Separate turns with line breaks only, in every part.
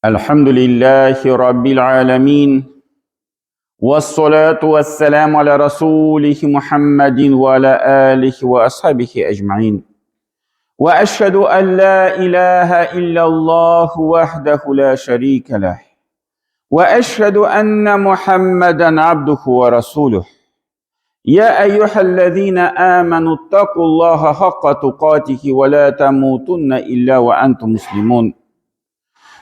Elhamdülillahi Rabbil alemin. Vessalatu vesselamu ala Resulihi Muhammedin ve ala alihi ve ashabihi ecmain. Ve eşhedü en la ilahe illallah vahdehu la şerike leh. Ve eşhedü enne Muhammeden abduhu ve resuluh. Ya eyyühellezine amenu ittakullaha hakka tukatihi ve la temutunne illa ve entum muslimun.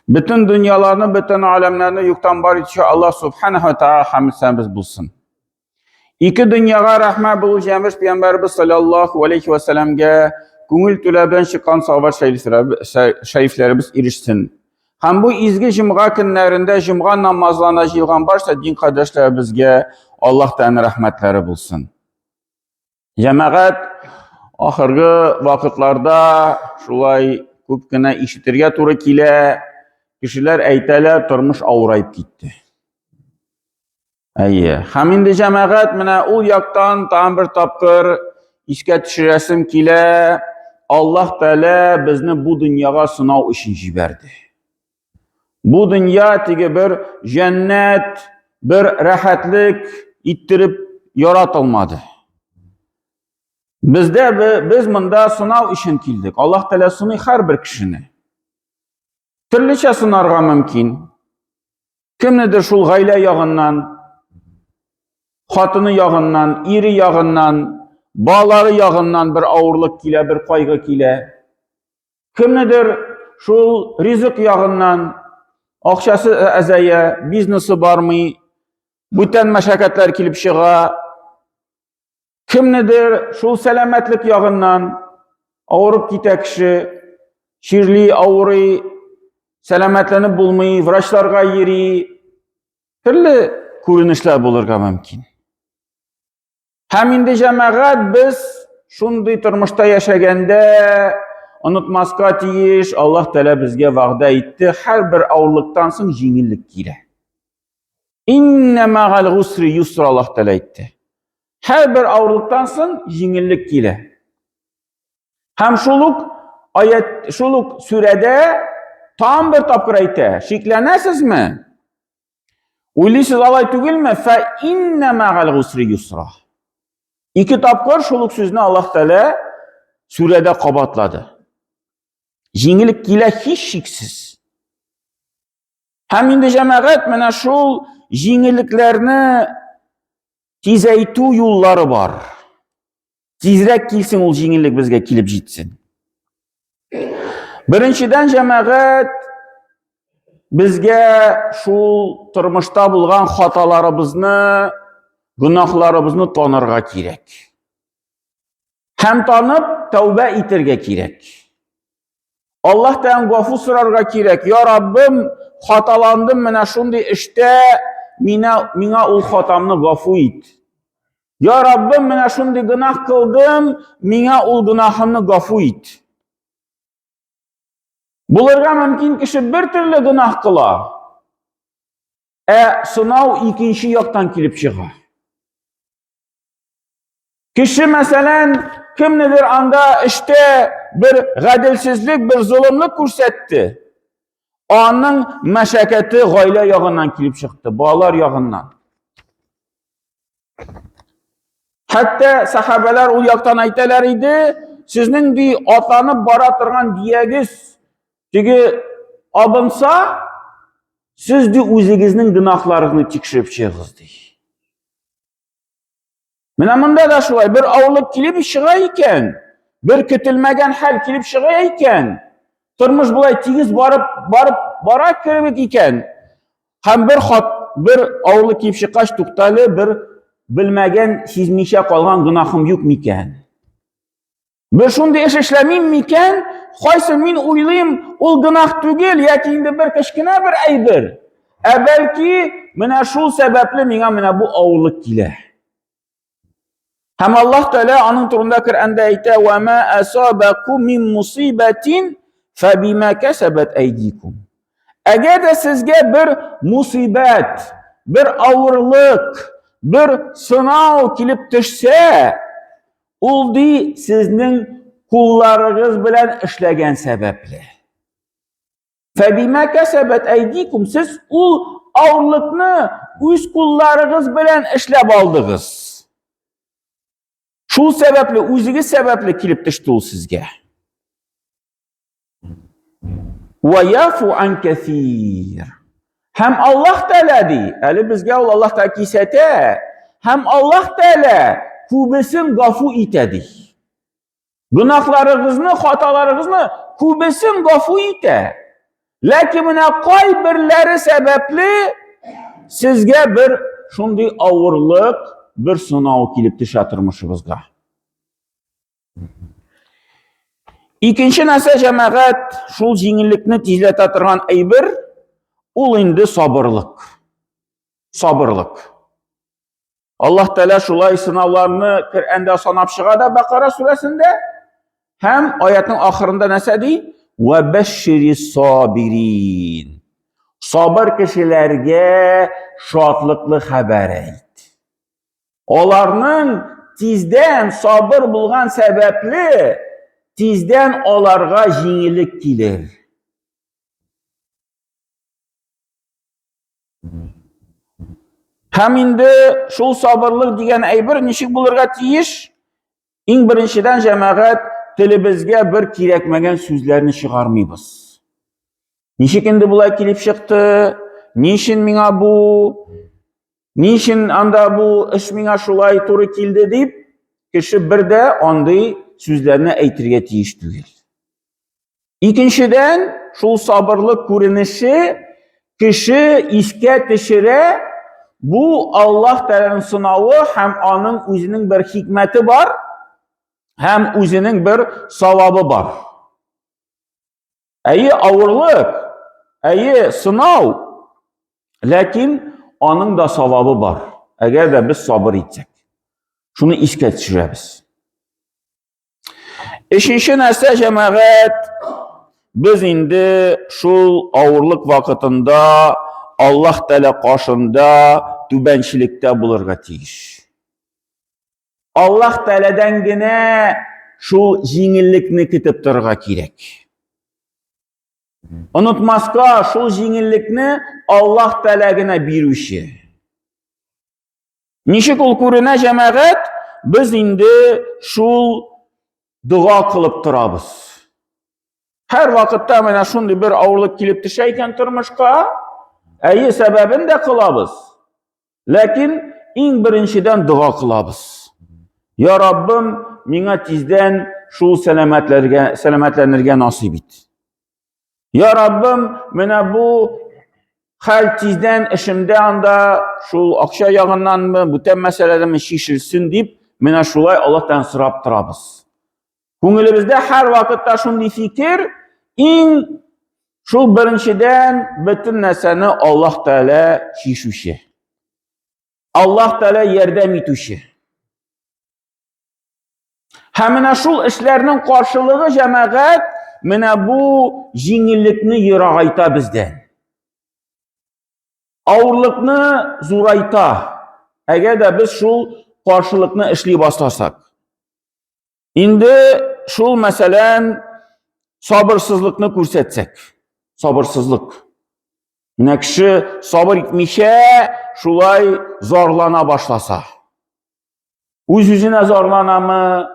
Bütün dünyalarını, bütün alemlerini yükten var içi Allah subhanahu wa ta'ala hamd sənimiz bulsun. İki dünyaya rahmet bulacağımız Peygamberimiz sallallahu aleyhi ve sellem'e gönül tüləbən şıqqan salvat şəriflərimiz irişsin. Hem bu izgi cümğa günlərində cümğa namazlarına jilğan varsa din qardaşlarımızga Allah təala rahmetləri bulsun. Cemaat ahırgı vakitlarda şulay köpkünə işitirge turı kile kişiler eyteler turmuş avurayıp gitti. Hem indi cemaat mine ul yaktan tam bir tapkır işke düşüresim kile Allah Teala bizni bu dünyaya sınav için jiberdi. Bu dünya tigi bir cennet, bir rahatlık ittirip yaratılmadı. Biz bunda sınav için kildik. Allah Teala sınıyor her bir kişini. Türlüçe sınarga mümkün. Kimnedir şul gayle yağından, xatını yağından, iri yağından, bağları yağından bir ağırlık kile, bir kaygı kile. Kimnedir şul rizq yağından, akşası əzəyə, biznesi var mı, bütün məşəkkətlər kilip şığa. Kimnedir şul selametlik yağından, ağırıp gite kişi, şirli, ağırı, selametlerini bulmayı, vraçlarga yeri, türlü görünüşler bulurga mümkün. Hem indi cemaat biz şunday turmuşta yaşaganda unutmaska tiyiş, Allah Teala bizge va'da etti, her bir ağırlıktan soň jеңillik kile. İnne ma'al gusri yusra Allah Teala etti. Her bir ağırlıktan soň jеңillik kile. Hem şuluk sürede tam bir tapkır ayta. Şiklenesiz mi? Uyluysuz alay tügül mü? Fe inne ma'al gusri yusra. İki tapkır şuluk sözünü Allah Teala sürede kabatladı. Jеңillik kile hiç şiksiz. Hem indi cemaat mene şul jеңilliklerini tizeytu yolları var. Tizrek kilsin ol jеңillik bizge kilip jitsin. Birinçiden cemaat bizge şul turmuşta bulgan hatalarımızını, günahlarımızını tanırga kirek. Hem tanıp tövbe itirge kirek. Allah'tan gafur sorarga kirek. Ya Rabbim hatalandım mene şundi işte mina ul hatamını gafur it. Ya Rabbim mene şundi günah kıldım, mina ul günahını gafur it. Bularga mümkün kişi bir türlü günah kıla. Sınav ikinci yaktan kilip çığa. Kişi mesela kim nedir anda işte bir gadilsizlik, bir zulümlük kursetti. Onun meşakkati gayle yağından kilip çıktı, bağlar yağından. Hatta sahabeler o yaktan ayteler idi, sizin bir atlanıp baratırgan diyegiz, çünkü abınsa, siz de özünüzün günahlarını tekşirip çıkız deyir. Mına da şulay, bir ağırlık kilip çığa iken, bir kütülmegen hal kilip çığa iken, turmuş bulay tigiz bara kiribik iken, hem bir ağırlık kilip çıkaç tuktalı, bir bilmegen sizmişe kalgan günahım yok miken. Bir şunda iş işlemeyim miken, haysı min uylayım, ol günah tügel, yaki indi bir kışkına bir aybir. Belki mına şul sebeple mına bu ağırlık kile. Hem Allah Teala onun turunda Kur'an'da ayta وَمَا أَصَابَكُمْ مِنْ مُصِيبَةٍ فَبِمَا كَسَبَتْ أَيْدِيكُمْ. Eğer de sizge bir musibet, bir ağırlık, bir sınav kilip düşse, oldu sizin kullarınız bilen işlegen sebeple. فَبِمَا كَسَبَتْ اَيْدِيكُمْ Siz o ağırlıkını üz kullarınız bilen işlep aldınız. Şu sebeple, üzüğü sebeple kilip düştü o sizge. وَيَافُ عَنْ كَثِيرٍ Hem Allah Teala'di, eli bizge ol Allah Teala kisete, hem Allah Teala kubesin gafu itedi. Günahlarınızını, hatalarınızını kubesin gafu ite. Lakin buna koy birleri sebepli sizge bir şundi ağırlık, bir sınav kilip dışatırmışızga. İkinci nese cemaat şul jingillikni tizletatırgan aybir, ol indi sabırlık. Sabırlık. Allah Teala şulay sınavlarını Kur'an'da sanap çıgada Bakara suresinde hem ayetin ahırında nese dey? وَبَشِّرِ الصَّابِرِينَ Sabır kişilerge şadlıklı haber et. Onların tizden sabır bulgan sebepli tizden onlarga jingillik gelir. Hem indi şul sabırlık diyen aybir nişik bulurga tiyiş? İn birinçiden cemaat tilibizge bir kirekmegen sözlerini çıkarmayız. Nişik indi bulay kilip çıktı? Nişin mina bu? Nişin anda bu iş mina şulay turu kildi deyip kişi bir de onday sözlerini eytirge tiyiş değil. İkinciden şul sabırlık görünüşü kişi iske tişire bu Allah Teala'nın sınavı hem onun özünün bir hikmeti var hem özünün bir savabı var. Eyi ağırlık, eyi sınav, lakin onun da savabı var. Eğer de biz sabır etsek. Şunu iske tişiremiz. İşinci nesle cemaat, biz indi şul ağırlık vakitinde Allah Teala karşında tübençilikte bulurga tiyiş. Allah Teala'dan gene şu jingillikni kitip durga kirek. Unutmaska şu jingillikni Allah Teala gene birüşü. Nişik ol kuruna cemaat, biz indi şul dua kılıp turabız. Her vakitte mena şundi bir ağırlık kilip düşeyken turmuşka, eyi sebebini de kılabız. Lakin in birinciden dua kılabız. Ya Rabbim, mina tizden şu selametlenirge nasip et. Ya Rabbim, mina bu hal tizden işimde anda şu akşa yağından mı, bütün meselelerimi şişirsin deyip, mina şulay Allah'tan sırap turabız. Kungilibizde her vakitte şundi fikir, in şu birinciden bütün neseni Allah Teala şişuşi. Allah Teala yardım etuşi. Hemine şul işlerinin karşılığı cemaat, mine bu jingillikni yırağayta bizden. Ağırlıkni zurayta. Eğer de biz şul karşılıkni işli baslasak. Indi şul meselen sabırsızlıkni kursetsek. Sabırsızlık. Yine kişi sabır etmişe şulay zorlana başlasa. Yüzüne zorlana mı?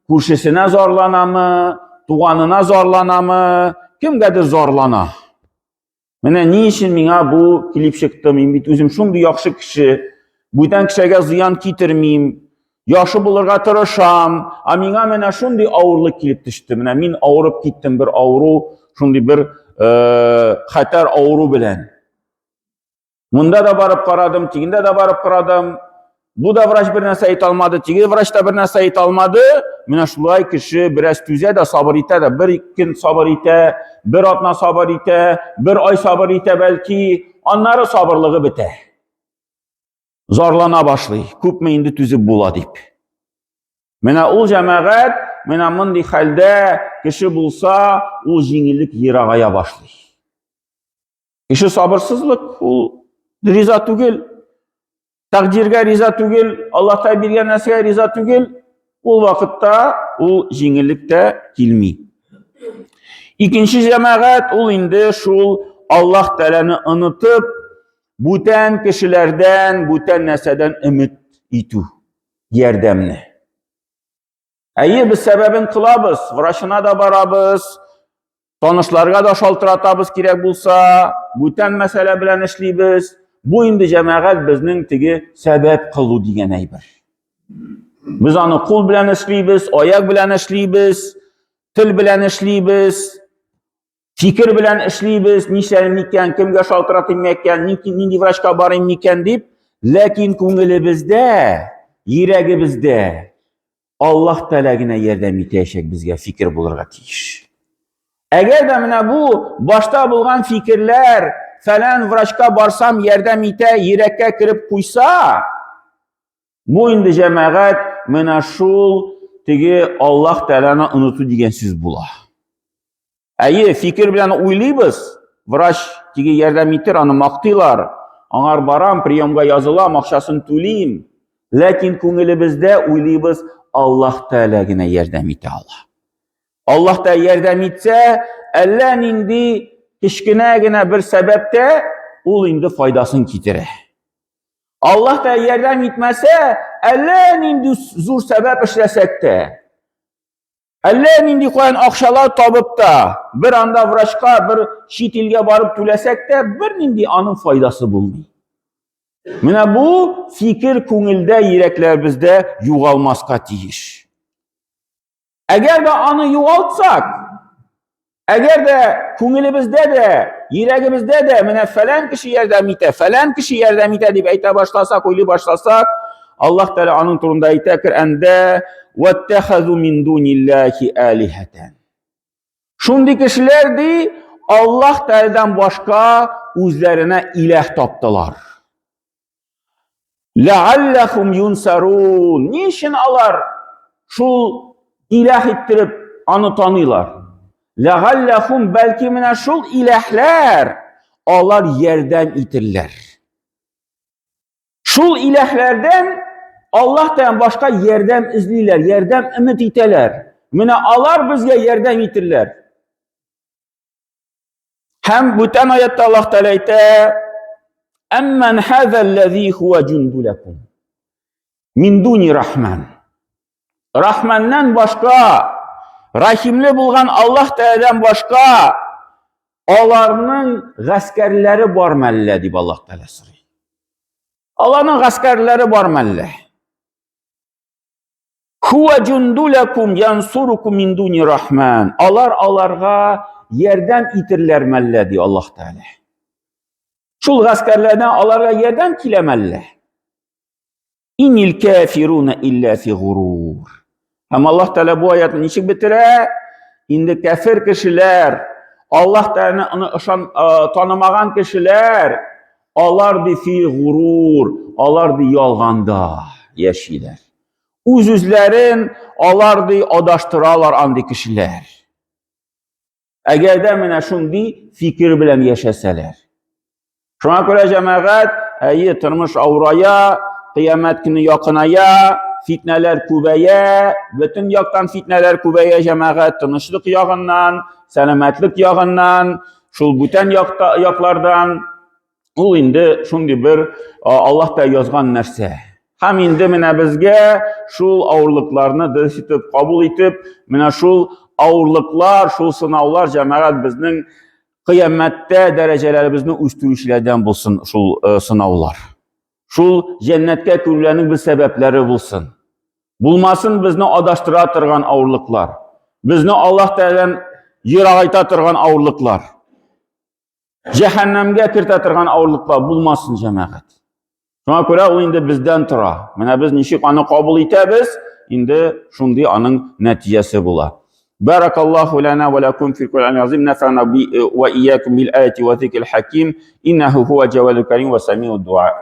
Kurşesine zorlana mı? Tuğanına zorlana mı? Kimgedir zorlana? Mene niçin mina bu klip çıktı? Min bit özüm şundu yaxşı kişi. Buydan kişiye ziyan kitirmeyim. Yaşı bulurga tırışam. Amina mene şundu ağırlık klip düştü. Mene min ağırıp gittim bir ağırı. Şundu bir xatar ağırı bilen. Bunda da barıp qaradım, tiginde de barıp qaradım. Bu da vrach bir narsa ayta olmadi, tigi vrach da bir narsa ayta olmadi. Mina şulay kişi biraz tüze de sabır ite de bir gün sabır ite, bir atna sabır ite, bir ay sabır ite belki onları sabırlığı bite. Zorlana başlay. Köpme indi tüzü bula deyip. Mina o cemaat, mina mındi halde kişi bulsa o jingillik yırağaya başlay. Kişi sabırsızlık, o riza tugil. Takdirge riza tugil, Allah'ta birgen nesine riza tugil, o vakitte o jingillikte kilmi. İkinci cemaat ol indi şul Allah Teala'nı unutup bütün kişilerden, bütün neseden ümit itu, yardımını. Әйе, biz sebebin kılabız, vraşına da barabız, tanışlarga da şaltıratabız kirek bulsa, bütün mesele bilen işleybiz. Bu indi cemaat bizning tigi sebep kılu diyen eyber. Biz onu kul bilen işleybiz, ayak bilen işleybiz, til bilen işleybiz, fikir bilen işleybiz, nişelim iken, kimge şaltıratım iken, nindi vraşka barayım iken deyip, lakin ko'nglimizda, yuragimizda Allah Teala'gina yardım etecek bizge fikir bulurga tiyiş. Eğer de mine bu başta bulgan fikirler falan vraşka barsam yardım ete, yürekke kirip kuysa, bu indi cemaat mine şul tigi Allah Teala'nı unutu diyen söz bula. Әйе, fikir bilen uylaybız. Vraş tigi yardım etir, onu maqtıylar. Anar baram, priyomga yazılam, akşasını tuliyim. Lakin ko'nglimizda uylaybız, Allah Teala'gina yardım ete Allah. Allah da yardım etse, Allah indi kichkinagina bir sebepte ol indi faydasını kitire. Allah da yardım etmese, Allah indi zor sebep işlesek de, Allah indi koyan akşalar tabıp da, bir anda vraşka bir şit ilge barıp tülesek de, bir indi anın faydası bulmayı. Mine bu fikir ko'ngilda, yüreklerimizde yo'g'almasqa tiyiş. Eğer de anı yo'g'altsak, eğer de ko'nglimizda de, yuragimizda de mine falan kishi yordam ete, falan kishi yordam ete deb ayta boshlasak, o'ylay boshlasak, Allah Teala anın turunda ayta Qur'onda "Vattakhadhu min dunillahi alihatan." Shunday kishilardi Allah Teala'dan boshqa o'zlarine ilah topdilar. لَعَلَّهُمْ يُنْسَرُونَ. Niçin alar şu ilah ettirip anı tanıylar? لَعَلَّهُمْ belki mine şu ilahlar alar yerden itirler. Şu ilahlardan Allah'tan başka yerden izliler, yerden ümit iteler. Mine alar bizge yerden itirler. Hem bütün ayette Allah Teala ite Emmen hâzellezî huve cundu lekum min duni rahman. Rahmandan başka, rahimli bulgan Allah Teala'dan başka onlarının gaskerleri var məlle deyib Allah Teala sırrı. Allah'ın gaskerleri var məlle. Huve cundu lekum yansurukum min duni rahman. Alarga yerden itirler məlle deyib Allah Teala. Şul askerlerden alarga yerden kilemelle. İnnil kafiruna illa fi gurur. Hem Allah Teala bu ayetini niçin bitire? İndi kafir kişiler, Allah Teala'nı tanımagan kişiler, alardı fi gurur, alardı yalganda yaşaylar. Üzüzlerin alardı adaştıralar andi kişiler. Eğer de mine şundi fikir bilen yaşasalar. Şuna göre cemaat, tırmış avraya, kıyamet günü yakınaya, fitneler kubeye, bütün yaktan fitneler kubeye cemaat, tınışlık yağından, selametlik yağından, şul bütün yaklardan, ol indi şundi bir Allah da yazgan nerse. Hem indi mine bizge şul ağırlıklarını dışıtıp, kabul etip, mine şul ağırlıklar, şul sınavlar cemaat bizning kıyamette derecelerimizni üstürüşlerden bulsun şu sınavlar. Şu cennetke kürlerinin bir sebepleri bulsun. Bulmasın bizni adaştıra tırgan ağırlıklar. Bizni Allah Teala'dan yırağayta tırgan ağırlıklar. Cehennemge kirte tırgan ağırlıklar bulmasın cemaat. Şuna göre o indi bizden tıra. Mine biz nişik anı kabul etemiz, indi şundi anın neticesi bula. بارك الله لنا ولكم في القرآن العظيم نفعنا وإياكم بالآيات وذكر الحكيم إنه هو الجواد الكريم وسميع الدعاء